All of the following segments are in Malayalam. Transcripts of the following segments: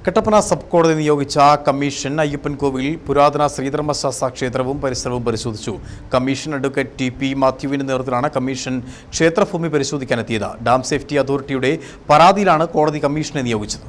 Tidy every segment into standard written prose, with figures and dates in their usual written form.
കട്ടപ്പന സബ് കോടതി നിയോഗിച്ച കമ്മീഷൻ അയ്യപ്പൻകോവിൽ പുരാതന ശ്രീധർമ്മശാസ്ത്ര ക്ഷേത്രവും പരിസരവും പരിശോധിച്ചു. കമ്മീഷൻ അഡ്വക്കേറ്റ് ടി.പി. മാത്യുവിന്റെ നേതൃത്വത്തിലാണ് കമ്മീഷൻ ക്ഷേത്രഭൂമി പരിശോധിക്കാനെത്തിയത്. ഡാം സേഫ്റ്റി അതോറിറ്റിയുടെ പരാതിയിലാണ് കോടതി കമ്മീഷനെ നിയോഗിച്ചത്.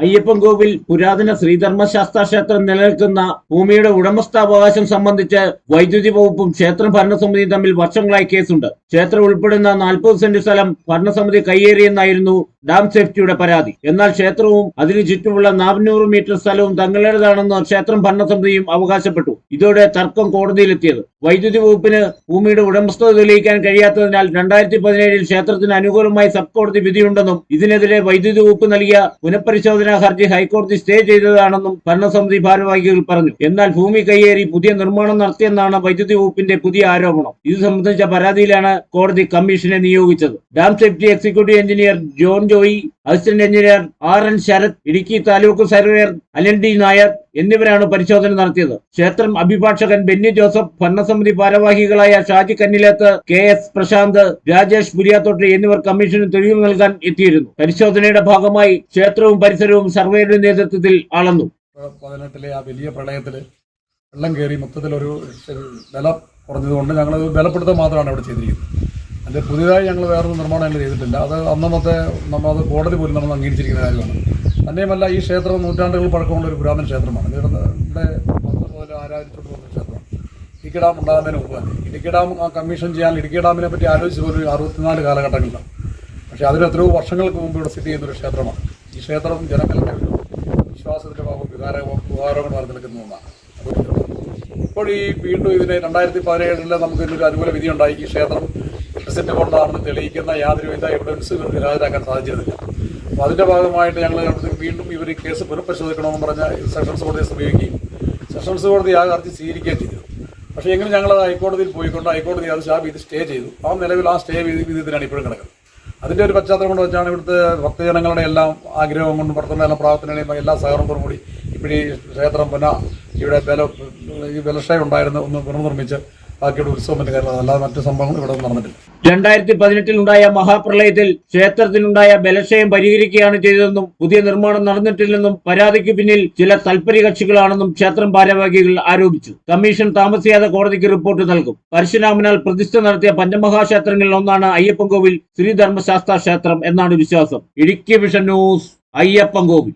അയ്യപ്പൻകോവിൽ പുരാതന ശ്രീധർമ്മശാസ്ത്ര ക്ഷേത്രം നിലനിൽക്കുന്ന ഭൂമിയുടെ ഉടമസ്ഥാവകാശം സംബന്ധിച്ച് വൈദ്യുതി വകുപ്പും ക്ഷേത്ര ഭരണസമിതിയും തമ്മിൽ വർഷങ്ങളായി കേസുണ്ട്. ക്ഷേത്രം ഉൾപ്പെടുന്ന 40 സെന്റ് സ്ഥലം ഭരണസമിതി കയ്യേറിയെന്നായിരുന്നു ഡാം സേഫ്റ്റിയുടെ പരാതി. എന്നാൽ ക്ഷേത്രവും അതിനു ചുറ്റുമുള്ള 400 മീറ്റർ സ്ഥലവും തങ്ങളുടേതാണെന്ന് ക്ഷേത്രം ഭരണസമിതിയും അവകാശപ്പെട്ടു. ഇതോടെ തർക്കം കോടതിയിലെത്തിയത്. വൈദ്യുതി വകുപ്പിന് ഭൂമിയുടെ ഉടമസ്ഥത തെളിയിക്കാൻ കഴിയാത്തതിനാൽ 2017 ക്ഷേത്രത്തിന് അനുകൂലമായി സബ് കോടതി വിധിയുണ്ടെന്നും ഇതിനെതിരെ വൈദ്യുതി വകുപ്പ് നൽകിയ പുനഃപരിശോധനാ ഹർജി ഹൈക്കോടതി സ്റ്റേ ചെയ്തതാണെന്നും ഭരണസമിതി ഭാരവാഹികൾ പറഞ്ഞു. എന്നാൽ ഭൂമി കയ്യേറി പുതിയ നിർമ്മാണം നടത്തിയെന്നാണ് വൈദ്യുതി വകുപ്പിന്റെ പുതിയ ആരോപണം. ഇത് സംബന്ധിച്ച പരാതിയിലാണ് കോടതി കമ്മീഷനെ നിയോഗിച്ചത്. Dam safety executive engineer John Joy, assistant engineer R.N. Sarath, Idukki taluk surveyor Alan D Nair എന്നിവരാണ് പരിശോധന നടത്തിയത്. ക്ഷേത്രം അഭിഭാഷകൻ ബെന്നി ജോസഫ്, ഭരണസമിതി ഭാരവാഹികളായ ഷാജി കന്നിലേത്ത്, K.S. പ്രശാന്ത്, രാജേഷ് പുലിയാത്തോട്ട് എന്നിവർ കമ്മീഷന് തെളിവ് നൽകാൻ എത്തിയിരുന്നു. പരിശോധനയുടെ ഭാഗമായി ക്ഷേത്രവും പരിസരവും സർവേയുടെ നേതൃത്വത്തിൽ അളന്നു. 2018 ആ വലിയ പ്രളയത്തിൽ വെള്ളം കയറി മൊത്തത്തിൽ ഒരു ബലം കുറഞ്ഞതുകൊണ്ട് ഞങ്ങൾ ബലപ്പെടുത്തുക മാത്രമാണ് ഇവിടെ ചെയ്തിരിക്കുന്നത്. അത് പുതിയതായി ഞങ്ങൾ വേറൊരു നിർമ്മാണം ഞങ്ങൾ ചെയ്തിട്ടില്ല. അത് അന്നത്തെ നമ്മളത് കോടതി പോലും നമ്മൾ അംഗീകരിച്ചിരിക്കുന്ന കാര്യമാണ്. തന്നെയുമല്ല, ഈ ക്ഷേത്രം നൂറ്റാണ്ടുകൾ പഴക്കമുള്ള ഒരു പുരാതന ക്ഷേത്രമാണ്. ഇവിടെ മുതൽ ആരാധിച്ചുകൊണ്ട് പോകുന്ന ക്ഷേത്രമാണ്. ഇടുക്കി ഡാം ഉണ്ടാകുന്നതിന് മുമ്പ് തന്നെ ഇടുക്കി ഡാം കമ്മീഷൻ ചെയ്യാൻ ഇടുക്കി ഡാമിനെ പറ്റി ആലോചിച്ച് പോലും 64 കാലഘട്ടങ്ങളിലാണ്. പക്ഷേ അതിന് എത്രയോ വർഷങ്ങൾക്ക് മുമ്പ് ഇവിടെ സ്ഥിതി ചെയ്യുന്നൊരു ക്ഷേത്രമാണ്. ഈ ക്ഷേത്രം ജനങ്ങളുടെ ഒരു വിശ്വാസത്തിൻ്റെ ഉപകാരങ്ങൾ നിലനിൽക്കുന്ന ഒന്നാണ്. ഇപ്പോൾ ഈ വീണ്ടും ഇതിനെ 2017 നമുക്ക് ഇതിനൊരു അനുകൂല വിധിയുണ്ടായി. ഈ ക്ഷേത്രം ഇലക്ട്രിസിറ്റി കൊണ്ടാണെന്ന് തെളിയിക്കുന്ന യാതൊരുവിധ എവിഡൻസ് ഇവർക്ക് ഹാജരാക്കാൻ സാധിച്ചിരുന്നില്ല. അപ്പോൾ അതിൻ്റെ ഭാഗമായിട്ട് ഞങ്ങൾ വീണ്ടും ഇവർ ഈ കേസ് പുനഃപരിശോധിക്കണമെന്ന് പറഞ്ഞ സെഷൻസ് കോടതിയെ സമീപിക്കുകയും സെഷൻസ് കോടതി ആ ഹർജി സ്വീകരിക്കുകയും ചെയ്തു. പക്ഷേ എങ്കിലും ഞങ്ങൾ ഹൈക്കോടതിയിൽ പോയിക്കൊണ്ട് ഹൈക്കോടതി അത് വിധി സ്റ്റേ ചെയ്തു. നിലവിൽ ആ സ്റ്റേ വിധിത്തിനാണ് ഇപ്പോഴും കിടക്കുന്നത്. അതിൻ്റെ ഒരു പശ്ചാത്തലം കൊണ്ട് വെച്ചാണ് ഇവിടുത്തെ ഭക്തജനങ്ങളുടെ എല്ലാം ആഗ്രഹം കൊണ്ടും പ്രവർത്തനങ്ങളും പ്രാർത്ഥനയുടെയും എല്ലാ സഹകരണത്തോടും കൂടി ഇപ്പോഴീ ക്ഷേത്രം ഇവിടെ ബലക്ഷയം ഉണ്ടായിരുന്നു ഒന്ന് പുനർനിർമ്മിച്ച് ബാക്കിയുടെ ഉത്സവത്തിന്റെ കാര്യം, അല്ലാതെ മറ്റു സംഭവങ്ങൾ ഇവിടെ നടന്നിട്ടില്ല. 2018 ഉണ്ടായ മഹാപ്രളയത്തിൽ ക്ഷേത്രത്തിനുണ്ടായ ബലക്ഷയം പരിഹരിക്കുകയാണ് ചെയ്തതെന്നും പുതിയ നിർമ്മാണം നടന്നിട്ടില്ലെന്നും പരാതിക്ക് പിന്നിൽ ചില താൽപര്യ കക്ഷികളാണെന്നും ക്ഷേത്രം ഭാരവാഹികൾ ആരോപിച്ചു. കമ്മീഷൻ താമസിയാതെ കോടതിക്ക് റിപ്പോർട്ട് നൽകും. പരശുരാമനാൽ പ്രതിഷ്ഠ നടത്തിയ പഞ്ചമഹാക്ഷേത്രങ്ങളിൽ ഒന്നാണ് അയ്യപ്പൻകോവിൽ ശ്രീധർമ്മശാസ്ത്ര ക്ഷേത്രം എന്നാണ് വിശ്വാസം. Idukki vision news, Ayyappancoil.